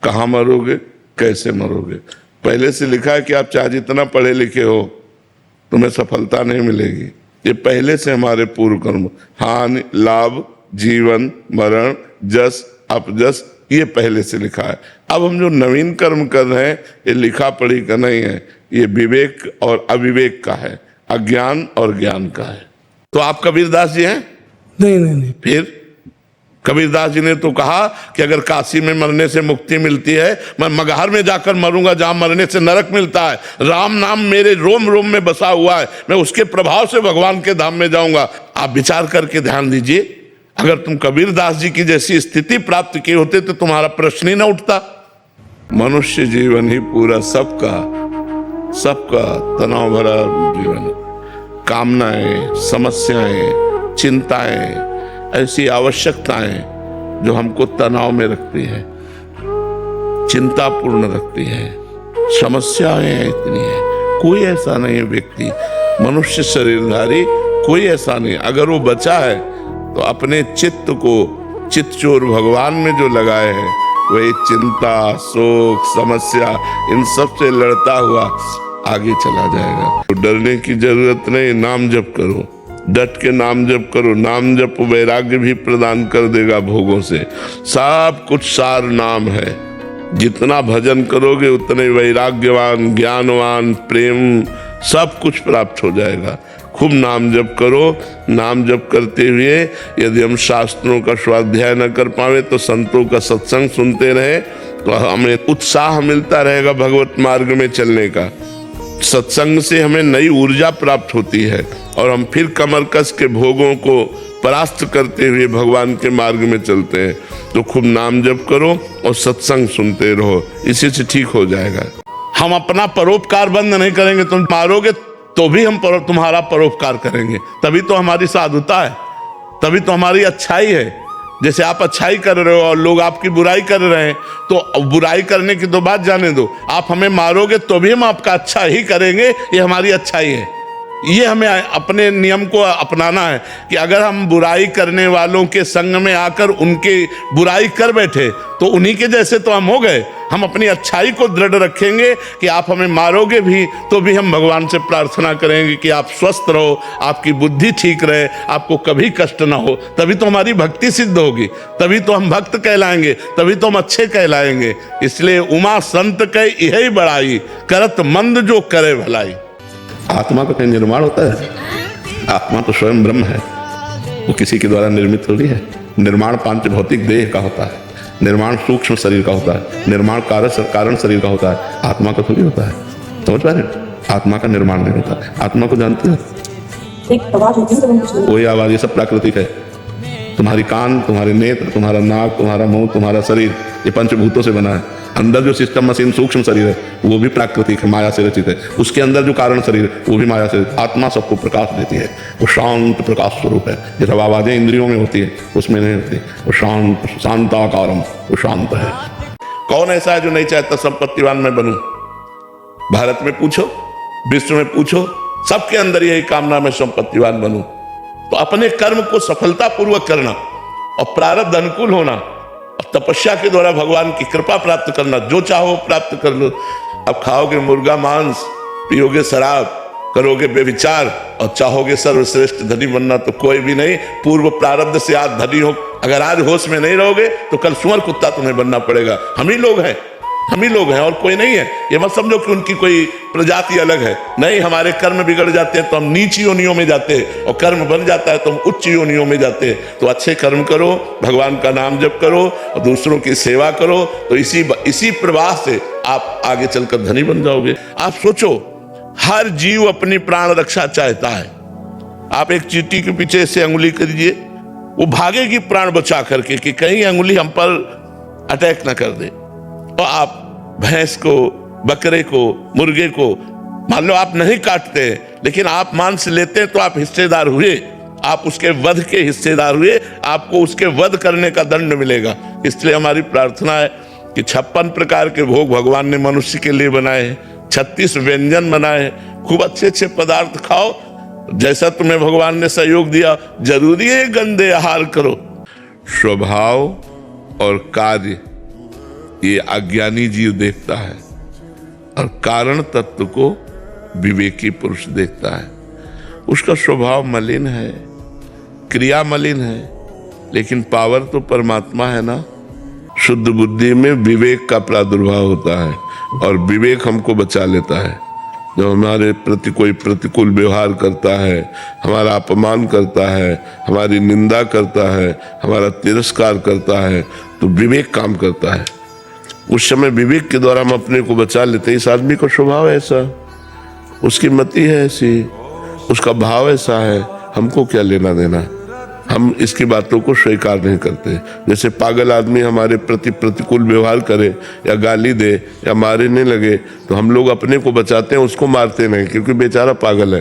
कहाँ मरोगे, कैसे मरोगे। पहले से लिखा है कि आप चाहे जितना पढ़े लिखे हो तुम्हें सफलता नहीं मिलेगी। ये पहले से हमारे पूर्व कर्म, हानि लाभ जीवन मरण जस अपजस, ये पहले से लिखा है। अब हम जो नवीन कर्म कर रहे हैं ये लिखा पढ़ी का नहीं है, ये विवेक और अविवेक का है, अज्ञान और ज्ञान का है। तो आप कबीरदास जी हैं? नहीं। फिर कबीरदास जी ने तो कहा कि अगर काशी में मरने से मुक्ति मिलती है, मैं मगहर में जाकर मरूंगा जहां मरने से नरक मिलता है। राम नाम मेरे रोम रोम में बसा हुआ है, मैं उसके प्रभाव से भगवान के धाम में जाऊंगा। आप विचार करके ध्यान दीजिए, अगर तुम कबीरदास जी की जैसी स्थिति प्राप्त किए होते तो तुम्हारा प्रश्न ही ना उठता। मनुष्य जीवन ही पूरा सबका तनाव भरा जीवन, कामनाएं, समस्याएं, चिंताएं, ऐसी आवश्यकताएं जो हमको तनाव में रखती है, चिंतापूर्ण रखती है, समस्याएं इतनी है। कोई ऐसा नहीं है व्यक्ति, मनुष्य शरीरधारी कोई ऐसा नहीं, अगर वो बचा है तो अपने चित्त को चित्तचोर भगवान में जो लगाए हैं वही चिंता, शोक, समस्या, इन सब से लड़ता हुआ आगे चला जाएगा। तो डरने की जरूरत नहीं, नाम जप करो, डट के नाम जप करो। नाम जप वैराग्य भी प्रदान कर देगा भोगों से। सब कुछ सार नाम है, जितना भजन करोगे उतने वैराग्यवान, ज्ञानवान, प्रेम सब कुछ प्राप्त हो जाएगा। खूब नाम जप करो। नाम जप करते हुए यदि हम शास्त्रों का स्वाध्याय न कर पावे तो संतों का सत्संग सुनते रहे तो हमें उत्साह मिलता रहेगा भगवत मार्ग में चलने का। सत्संग से हमें नई ऊर्जा प्राप्त होती है और हम फिर कमर कस के भोगों को परास्त करते हुए भगवान के मार्ग में चलते हैं। तो खूब नाम जप करो और सत्संग सुनते रहो, इसी से ठीक हो जाएगा। हम अपना परोपकार बंद नहीं करेंगे। तुम मारोगे तो भी हम तुम्हारा परोपकार करेंगे, तभी तो हमारी साधुता है, तभी तो हमारी अच्छाई है। जैसे आप अच्छाई कर रहे हो और लोग आपकी बुराई कर रहे हैं, तो बुराई करने की तो बात जाने दो, आप हमें मारोगे तो भी हम आपका अच्छा ही करेंगे, ये हमारी अच्छाई है। ये हमें अपने नियम को अपनाना है कि अगर हम बुराई करने वालों के संग में आकर उनके बुराई कर बैठे तो उन्हीं के जैसे तो हम हो गए। हम अपनी अच्छाई को दृढ़ रखेंगे कि आप हमें मारोगे भी तो भी हम भगवान से प्रार्थना करेंगे कि आप स्वस्थ रहो, आपकी बुद्धि ठीक रहे, आपको कभी कष्ट ना हो। तभी तो हमारी भक्ति सिद्ध होगी, तभी तो हम भक्त कहलाएंगे, तभी तो हम अच्छे कहलाएंगे। इसलिए उमा संत कह यही बड़ाई, करत मंद जो करे भलाई। आत्मा का कहीं निर्माण होता है? आत्मा तो स्वयं ब्रह्म है, वो किसी के द्वारा निर्मित थोड़ी है। निर्माण पांच भौतिक देह का होता है, निर्माण सूक्ष्म शरीर का होता है, निर्माण कारण शरीर का होता है, आत्मा का थोड़ी होता है। समझ पा रहे? आत्मा का निर्माण नहीं होता। आत्मा को जानते हो? कोई आवाज, ये सब प्राकृतिक है। तुम्हारी कान, तुम्हारे नेत्र, तुम्हारा नाक, तुम्हारा मुंह, तुम्हारा शरीर, ये पंचभूतों से बना है। अंदर जो सिस्टम मशीन सूक्ष्म शरीर है वो भी प्राकृतिक है, माया से रचित है। उसके अंदर जो कारण शरीर है वो भी माया से। आत्मा सबको प्रकाश देती है, वो शांत प्रकाश स्वरूप है। जैसे आवाजें इंद्रियों में होती है उसमें नहीं होती, वो शांत, शांताकारम, वो शांत है। कौन ऐसा है जो नहीं चाहता संपत्तिवान मैं बनूं? भारत में पूछो, विश्व में पूछो, सबके अंदर यही कामना मैं संपत्तिवान बनूं। तो अपने कर्म को सफलतापूर्वक करना और प्रारब्ध अनुकूल होना और तपस्या के द्वारा भगवान की कृपा प्राप्त करना, जो चाहो प्राप्त कर लो। अब खाओगे मुर्गा मांस, पियोगे शराब, करोगे बेविचार और चाहोगे सर्वश्रेष्ठ धनी बनना तो कोई भी नहीं। पूर्व प्रारब्ध से आज धनी हो, अगर आज होश में नहीं रहोगे तो कल सुअर कुत्ता तुम्हें बनना पड़ेगा। हम ही लोग हैं, हम ही लोग हैं और कोई नहीं है। ये मत समझो कि उनकी कोई प्रजाति अलग है, नहीं। हमारे कर्म बिगड़ जाते हैं तो हम नीच योनियों में जाते हैं और कर्म बन जाता है तो हम उच्च योनियों में जाते हैं। तो अच्छे कर्म करो, भगवान का नाम जप करो और दूसरों की सेवा करो, तो इसी प्रवाह से आप आगे चलकर धनी बन जाओगे। आप सोचो, हर जीव अपनी प्राण रक्षा चाहता है। आप एक चींटी के पीछे से अंगुली करिए, वो भागेगी प्राण बचा करके कि कहीं अंगुली हम पर अटैक न कर दे। और आप भैंस को, बकरे को, मुर्गे को मान लो आप नहीं काटते लेकिन आप मांस लेते हैं तो आप हिस्सेदार हुए, आप उसके वध के हिस्सेदार हुए, आपको उसके वध करने का दंड मिलेगा। इसलिए हमारी प्रार्थना है कि 56 प्रकार के भोग भगवान ने मनुष्य के लिए बनाए हैं, 36 व्यंजन बनाए हैं। खूब अच्छे अच्छे पदार्थ खाओ, जैसा तुम्हें भगवान ने सहयोग दिया। जरूरी है गंदे आहार करो। स्वभाव और कार्य ये अज्ञानी जीव देखता है, और कारण तत्व को विवेकी पुरुष देखता है। उसका स्वभाव मलिन है, क्रिया मलिन है, लेकिन पावर तो परमात्मा है ना। शुद्ध बुद्धि में विवेक का प्रादुर्भाव होता है, और विवेक हमको बचा लेता है। जब हमारे प्रति कोई प्रतिकूल व्यवहार करता है, हमारा अपमान करता है, हमारी निंदा करता है, हमारा तिरस्कार करता है, तो विवेक काम करता है। उस समय विवेक के द्वारा हम अपने को बचा लेते हैं। इस आदमी का स्वभाव ऐसा, उसकी मति है ऐसी, उसका भाव ऐसा है, हमको क्या लेना देना। हम इसकी बातों को स्वीकार नहीं करते। जैसे पागल आदमी हमारे प्रति प्रतिकूल व्यवहार करे या गाली दे या मारने लगे, तो हम लोग अपने को बचाते हैं, उसको मारते नहीं, क्योंकि बेचारा पागल है।